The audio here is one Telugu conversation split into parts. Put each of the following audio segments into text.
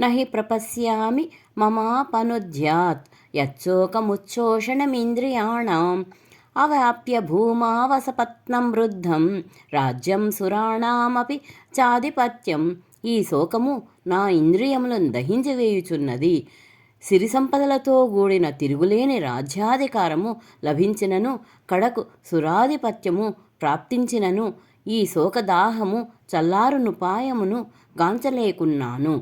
నహి ప్రపశ్యామి మమాపనుద్యాత్ యచ్చోకముచ్చోషణమింద్రియాణం అవాప్య భూమావసపత్నం వృద్ధం రాజ్యం సురాణామపి చాధిపత్యం. ఈ శోకము నా ఇంద్రియములను దహించివేయుచున్నది. సిరి సంపదలతో కూడిన తిరుగులేని రాజ్యాధికారము లభించినను, కడకు సురాధిపత్యము ప్రాప్తించినను ఈ శోకదాహము చల్లారునుపాయమును గాంచలేకున్నాను.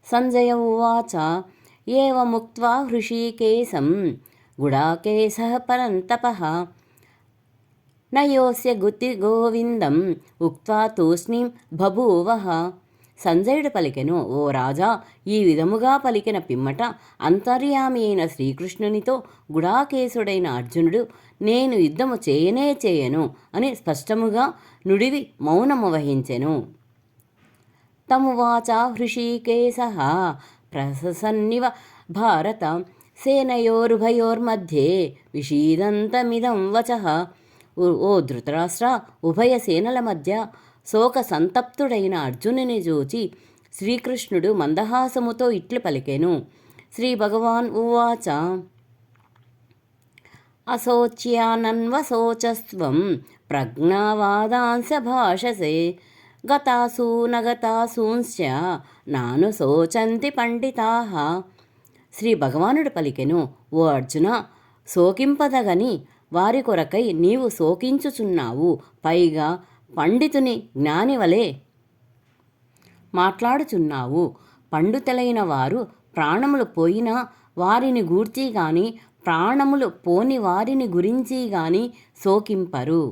సంజయ ఉవాచ ఏవముక్త్వా హృషీకేశం గుడాకేశః పరంతపః నయోస్య గుతి గోవిందం ఉక్త్వా తూష్ణీం బభూవః. సంజయుడు పలికెను, ఓ రాజా, ఈ విధముగా పలికిన పిమ్మట అంతర్యామి అయిన శ్రీకృష్ణునితో గుడాకేశుడైన అర్జునుడు, నేను యుద్ధము చేయను అని స్పష్టముగా నుడివి మౌనము వహించెను. తమువాచ హృషీకేశః ప్రససన్నివ భారత సేనయోరుభయోర్మధ్యే విషీదంతమిదం వచః. ఓ ధృతరాష్ట్ర, ఉభయ సేనల మధ్య శోక సంతప్తుడైన అర్జునుని చూచి శ్రీకృష్ణుడు మందహాసముతో ఇట్లు పలికెను. శ్రీ భగవాన్ ఉవాచ అశోచ్యానన్వశోచస్త్వం ప్రజ్ఞావాదాంశ భాషసే గతాసూ నగతాసూంశ్చ నానుశోచంతి పండితాః. శ్రీ భగవానుడు పలికెను, ఓ అర్జున, శోకింపదగని వారి కొరకై నీవు శోకించుచున్నావు. పైగా పండితుని జ్ఞానివలే మాట్లాడుచున్నావు. పండితులైన వారు ప్రాణములు పోయినా వారిని గూర్చి గాని, ప్రాణములు పోని వారిని గురించి గాని శోకింపరు.